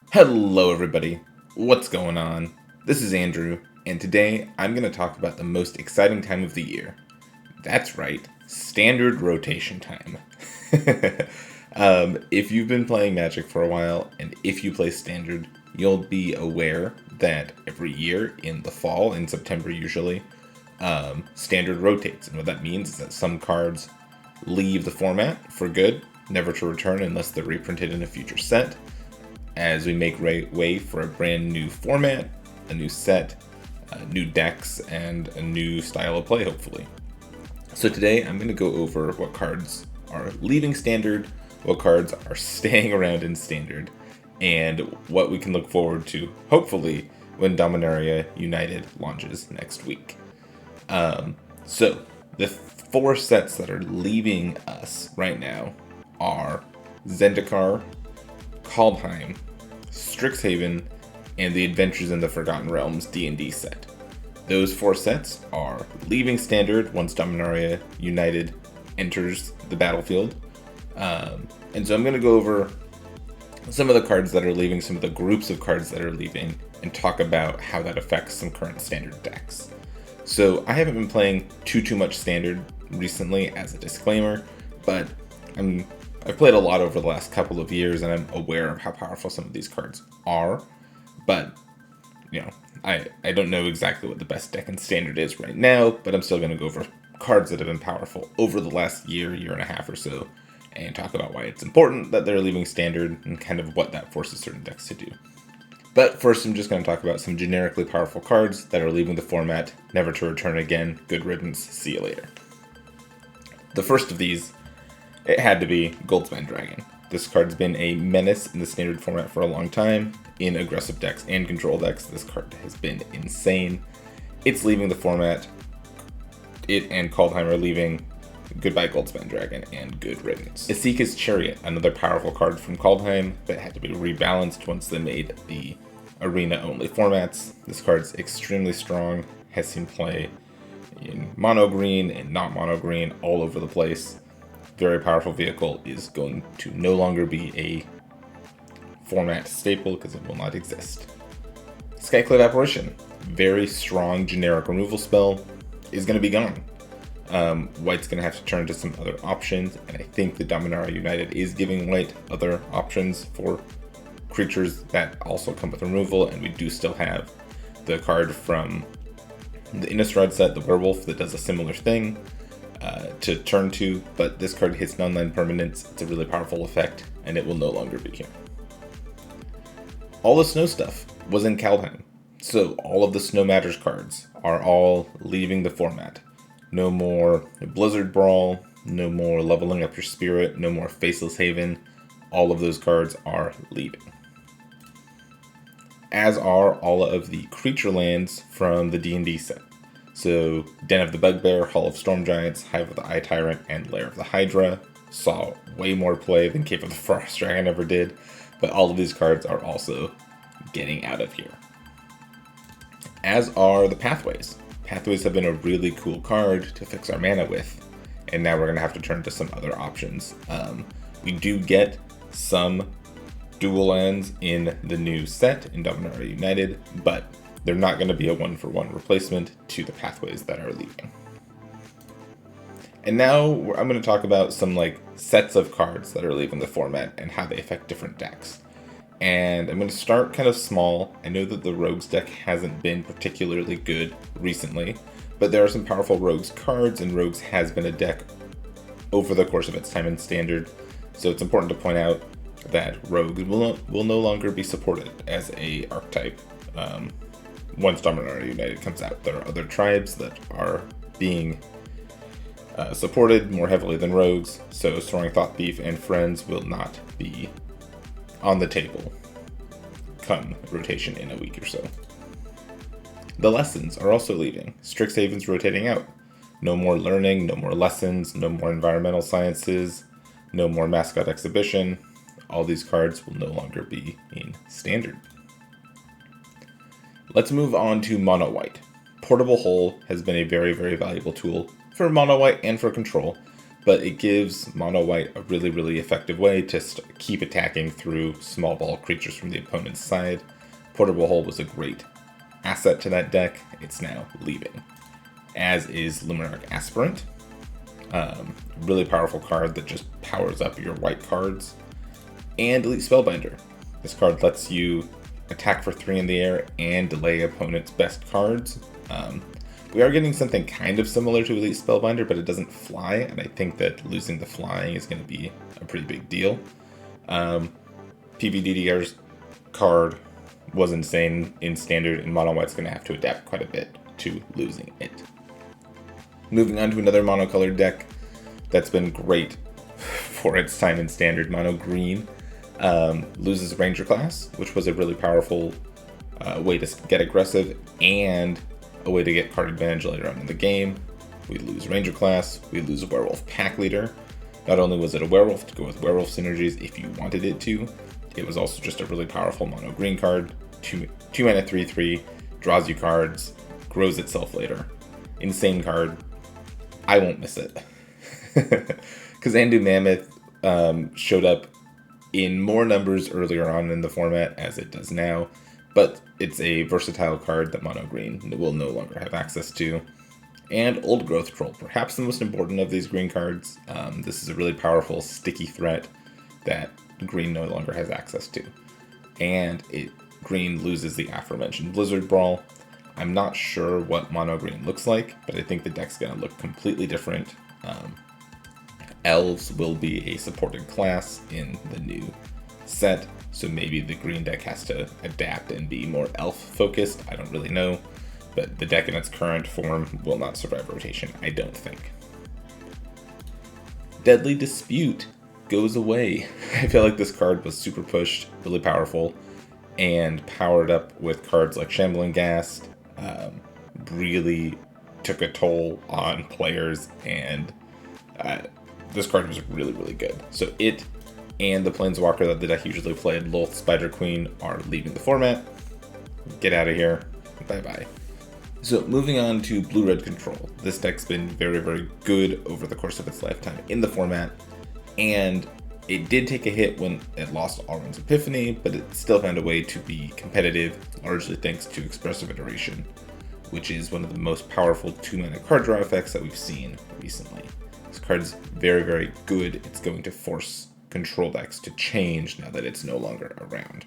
Hello everybody, what's going on? This is Andrew, and today I'm going to talk about the most exciting time of the year. That's right, standard rotation time. If you've been playing Magic for a while, and if you play standard, you'll be aware that every year in the fall, in September usually, standard rotates. And what that means is that some cards leave the format for good, never to return unless they're reprinted in a future set, as we make way for a brand new format, a new set, new decks, and a new style of play, hopefully. So today I'm going to go over what cards are leaving standard, what cards are staying around in standard, and what we can look forward to, hopefully, when Dominaria United launches next week. So the 4 sets that are leaving us right now are Zendikar, Kaldheim, Strixhaven, and the Adventures in the Forgotten Realms D&D set. Those 4 sets are leaving standard once Dominaria United enters the battlefield. And so I'm going to go over some of the cards that are leaving, some of the groups of cards that are leaving, and talk about how that affects some current standard decks. So I haven't been playing too much standard recently, as a disclaimer, but I've played a lot over the last couple of years, and I'm aware of how powerful some of these cards are. But, I don't know exactly what the best deck in standard is right now, but I'm still going to go over cards that have been powerful over the last year and a half or so, and talk about why it's important that they're leaving standard and kind of what that forces certain decks to do. But first, I'm just going to talk about some generically powerful cards that are leaving the format, never to return again. Good riddance. See you later. The first of these, it had to be Goldspan Dragon. This card's been a menace in the standard format for a long time. In aggressive decks and control decks, this card has been insane. It's leaving the format. It and Kaldheim are leaving. Goodbye Goldspan Dragon, and good riddance. Esika's Chariot, another powerful card from Kaldheim that had to be rebalanced once they made the arena-only formats. This card's extremely strong, has seen play in mono green and not mono green all over the place. Very powerful vehicle, is going to no longer be a format staple because it will not exist. Skyclave Apparition, very strong generic removal spell, is going to be gone. White's going to have to turn to some other options, and I think the Dominaria United is giving White other options for creatures that also come with removal, and we do still have the card from the Innistrad set, the Werewolf, that does a similar thing to turn to, but this card hits non-land permanents. It's a really powerful effect, and it will no longer be here. All the snow stuff was in Kaldheim, so all of the Snow Matters cards are all leaving the format. No more Blizzard Brawl, no more Leveling Up Your Spirit, no more Faceless Haven. All of those cards are leaving. As are all of the creature lands from the D&D set. So Den of the Bugbear, Hall of Storm Giants, Hive of the Eye Tyrant, and Lair of the Hydra saw way more play than Cave of the Frost Dragon ever did, but all of these cards are also getting out of here. As are the Pathways. Pathways have been a really cool card to fix our mana with, and now we're going to have to turn to some other options. We do get some dual lands in the new set in Dominaria United, but they're not going to be a one-for-one replacement to the Pathways that are leaving. And now I'm going to talk about some sets of cards that are leaving the format and how they affect different decks. And I'm going to start kind of small. I know that the Rogues deck hasn't been particularly good recently, but there are some powerful Rogues cards, and Rogues has been a deck over the course of its time in Standard. So it's important to point out that Rogue will no longer be supported as a archetype once Dominaria United comes out. There are other tribes that are being supported more heavily than Rogues, so Soaring Thought Thief and Friends will not be on the table come rotation in a week or so. The lessons are also leaving. Strixhaven's rotating out. No more learning, no more lessons, no more environmental sciences, no more mascot exhibition. All these cards will no longer be in standard. Let's move on to mono white. Portable Hole has been a very valuable tool for mono white and for control. but it gives mono white a really, really effective way to keep attacking through small ball creatures from the opponent's side. Portable Hole was a great asset to that deck. It's now leaving, as is Luminarch Aspirant. Really powerful card that just powers up your white cards. And Elite Spellbinder. This card lets you attack for 3 in the air and delay opponent's best cards. We are getting something kind of similar to Elite Spellbinder, but it doesn't fly, and I think that losing the flying is going to be a pretty big deal. PVDDR's card was insane in Standard, and Mono White's going to have to adapt quite a bit to losing it. Moving on to another monocolored deck that's been great for its time in Standard, Mono Green loses Ranger class, which was a really powerful way to get aggressive and a way to get card advantage later on in the game. We lose Ranger class, we lose a Werewolf pack leader. Not only was it a werewolf to go with werewolf synergies if you wanted it to, it was also just a really powerful mono green card. 2 mana 3/3, draws you cards, grows itself later. Insane card. I won't miss it. Kazandu Mammoth showed up in more numbers earlier on in the format as it does now, but it's a versatile card that mono green will no longer have access to. And Old Growth Troll, perhaps the most important of these green cards. This is a really powerful sticky threat that green no longer has access to. And green loses the aforementioned Blizzard Brawl. I'm not sure what mono green looks like, but I think the deck's going to look completely different. Elves will be a supported class in the new set, so maybe the green deck has to adapt and be more elf focused. I don't really know, but the deck in its current form will not survive rotation, I don't think. Deadly Dispute goes away. I feel like this card was super pushed, really powerful, and powered up with cards like Shambling Ghast. Really took a toll on players, and this card was really, really good. So it and the Planeswalker that the deck usually played, Lolth Spider Queen, are leaving the format. Get out of here. Bye-bye. So moving on to Blue-Red Control. This deck's been very, very good over the course of its lifetime in the format, and it did take a hit when it lost Alrund's Epiphany, but it still found a way to be competitive, largely thanks to Expressive Iteration, which is one of the most powerful 2-mana card draw effects that we've seen recently. This card's very, very good. It's going to force control decks to change now that it's no longer around.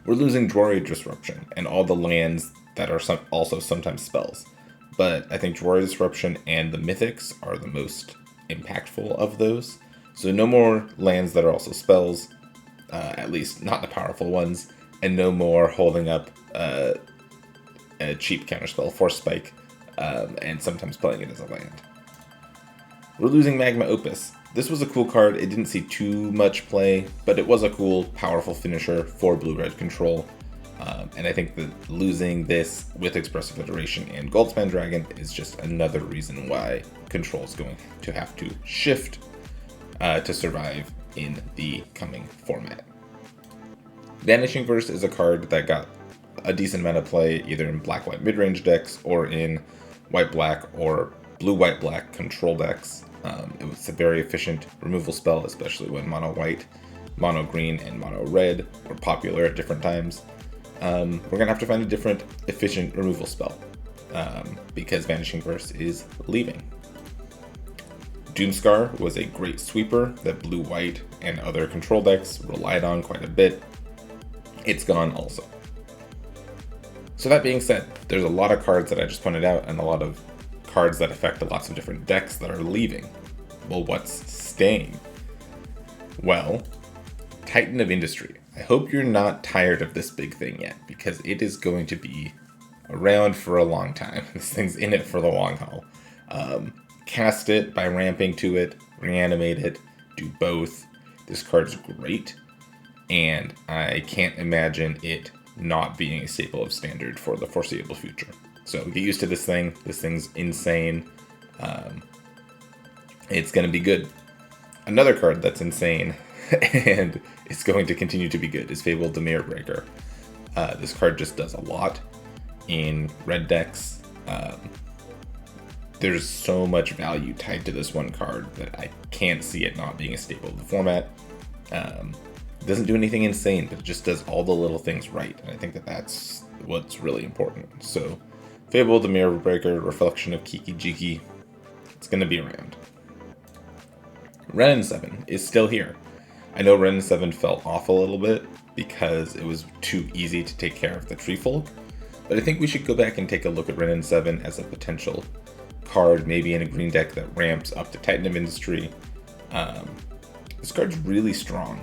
We're losing Drory Disruption and all the lands that are also sometimes spells, but I think Drory Disruption and the Mythics are the most impactful of those. So no more lands that are also spells, at least not the powerful ones, and no more holding up a cheap counterspell, Force Spike, and sometimes playing it as a land. We're losing Magma Opus. This was a cool card. It didn't see too much play, but it was a cool, powerful finisher for Blue-Red Control. And I think that losing this with Expressive Iteration and Goldspan Dragon is just another reason why Control is going to have to shift to survive in the coming format. Vanishing Verse is a card that got a decent amount of play either in black-white mid-range decks or in white-black or blue-white-black control decks. It was a very efficient removal spell, especially when mono-white, mono-green, and mono-red were popular at different times. We're going to have to find a different efficient removal spell because Vanishing Verse is leaving. Doomscar was a great sweeper that blue-white and other control decks relied on quite a bit. It's gone also. So that being said, there's a lot of cards that I just pointed out and a lot of cards that affect lots of different decks that are leaving. Well, what's staying? Well, Titan of Industry. I hope you're not tired of this big thing yet, because it is going to be around for a long time. This thing's in it for the long haul. Cast it by ramping to it, reanimate it, do both. This card's great, and I can't imagine it not being a staple of Standard for the foreseeable future. So get used to this thing. This thing's insane. It's going to be good. Another card that's insane and it's going to continue to be good is Fabled the Mirror Breaker. This card just does a lot in red decks. there's so much value tied to this one card that I can't see it not being a staple of the format. It doesn't do anything insane, but it just does all the little things right, and I think that that's what's really important. So, Fable, the Mirror Breaker, Reflection of Kiki Jiki, it's going to be around. Ren 7 is still here. I know Ren 7 fell off a little bit because it was too easy to take care of the Tree Folk, but I think we should go back and take a look at Ren 7 as a potential card, maybe in a green deck that ramps up to Titan of Industry. This card's really strong,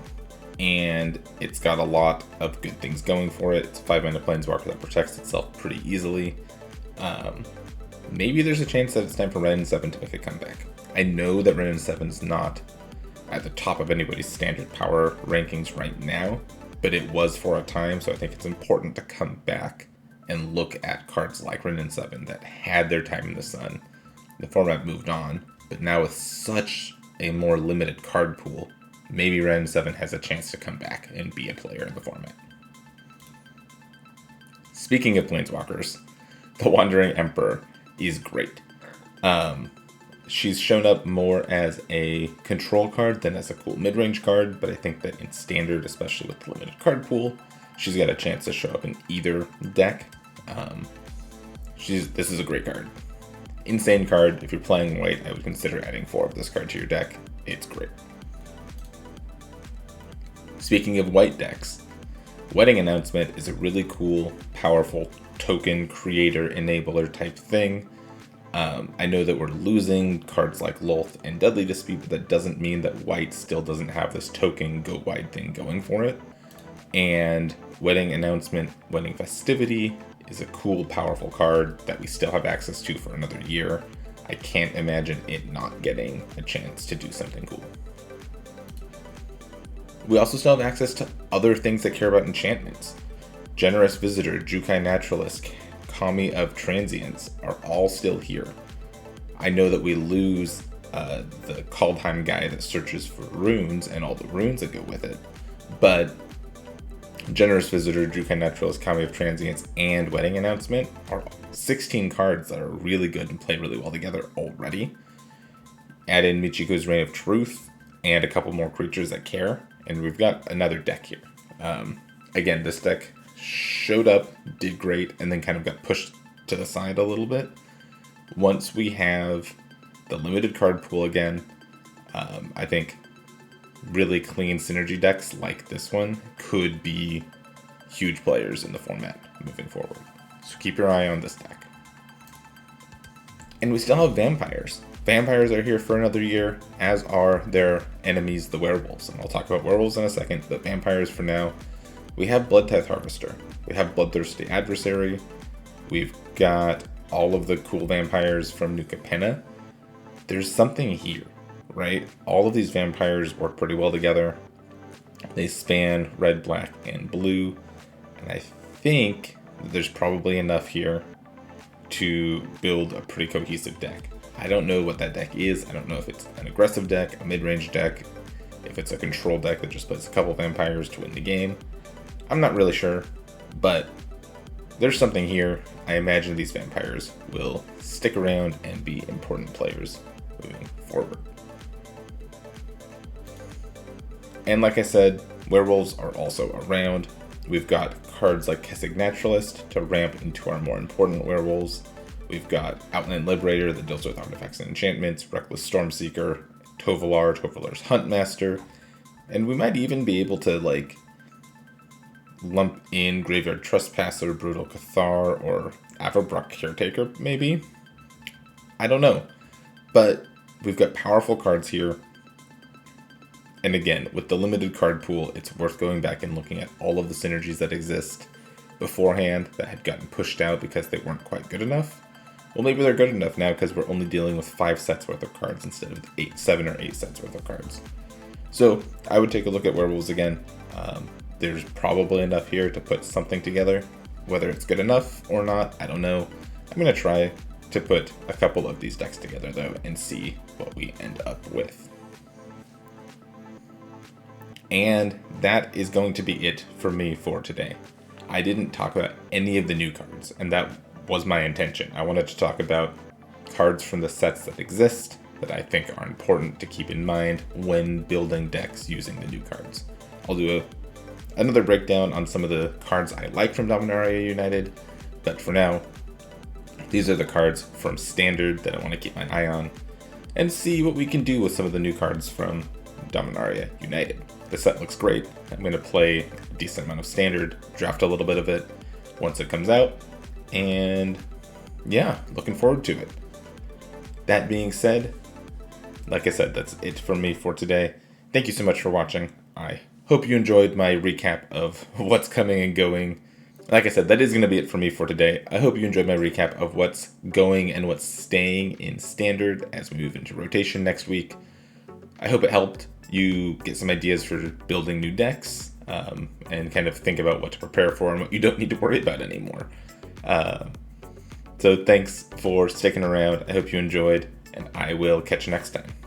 and it's got a lot of good things going for it. It's a 5-mana Planeswalker that protects itself pretty easily. Maybe there's a chance that it's time for Ren 7 to make a comeback. I know that Ren 7 is not at the top of anybody's standard power rankings right now, but it was for a time, so I think it's important to come back and look at cards like Ren 7 that had their time in the sun. The format moved on, but now with such a more limited card pool, maybe Ren 7 has a chance to come back and be a player in the format. Speaking of Planeswalkers, the Wandering Emperor is great. She's shown up more as a control card than as a cool mid-range card, but I think that in Standard, especially with the limited card pool, she's got a chance to show up in either deck. This is a great card. Insane card. If you're playing white, I would consider adding 4 of this card to your deck. It's great. Speaking of white decks, Wedding Announcement is a really cool, powerful token creator enabler type thing. I know that we're losing cards like Lolth and Deadly Dispute, but that doesn't mean that white still doesn't have this token go wide thing going for it. And Wedding Announcement, Wedding Festivity is a cool, powerful card that we still have access to for another year. I can't imagine it not getting a chance to do something cool. We also still have access to other things that care about enchantments. Generous Visitor, Jukai Naturalist, Kami of Transience are all still here. I know that we lose the Kaldheim guy that searches for runes and all the runes that go with it, but Generous Visitor, Jukai Naturalist, Kami of Transience, and Wedding Announcement are 16 cards that are really good and play really well together already. Add in Michiko's Reign of Truth and a couple more creatures that care, and we've got another deck here. Again, this deck showed up, did great, and then kind of got pushed to the side a little bit. Once we have the limited card pool again, I think really clean synergy decks like this one could be huge players in the format moving forward. So keep your eye on this deck. And we still have vampires. Vampires are here for another year, as are their enemies, the werewolves. And I'll talk about werewolves in a second, but vampires for now. We have Bloodtithe Harvester. We have Bloodthirsty Adversary. We've got all of the cool vampires from New Capenna. There's something here, right? All of these vampires work pretty well together. They span red, black, and blue. And I think there's probably enough here to build a pretty cohesive deck. I don't know what that deck is. I don't know if it's an aggressive deck, a mid-range deck, if it's a control deck that just plays a couple vampires to win the game. I'm not really sure, but there's something here. I imagine these vampires will stick around and be important players moving forward. And like I said, werewolves are also around. We've got cards like Kessig Naturalist to ramp into our more important werewolves. We've got Outland Liberator that deals with artifacts and enchantments, Reckless Stormseeker, Tovalar's Huntmaster, and we might even be able to lump in Graveyard Trespasser, Brutal Cathar, or Avabruck Caretaker, maybe? I don't know. But we've got powerful cards here. And again, with the limited card pool, it's worth going back and looking at all of the synergies that exist beforehand that had gotten pushed out because they weren't quite good enough. Well, maybe they're good enough now because we're only dealing with 5 sets worth of cards instead of 7 or 8 sets worth of cards. So I would take a look at werewolves again. There's probably enough here to put something together. Whether it's good enough or not, I don't know. I'm going to try to put a couple of these decks together though and see what we end up with. And that is going to be it for me for today. I didn't talk about any of the new cards, and that was my intention. I wanted to talk about cards from the sets that exist that I think are important to keep in mind when building decks using the new cards. I'll do another breakdown on some of the cards I like from Dominaria United, but for now, these are the cards from Standard that I want to keep my eye on, and see what we can do with some of the new cards from Dominaria United. The set looks great. I'm going to play a decent amount of Standard, draft a little bit of it once it comes out, and yeah, looking forward to it. That being said, like I said, that's it from me for today. Thank you so much for watching. I hope you enjoyed my recap of what's coming and going. Like I said, that is going to be it for me for today. I hope you enjoyed my recap of what's going and what's staying in Standard as we move into rotation next week. I hope it helped you get some ideas for building new decks, and kind of think about what to prepare for and what you don't need to worry about anymore. So thanks for sticking around. I hope you enjoyed, and I will catch you next time.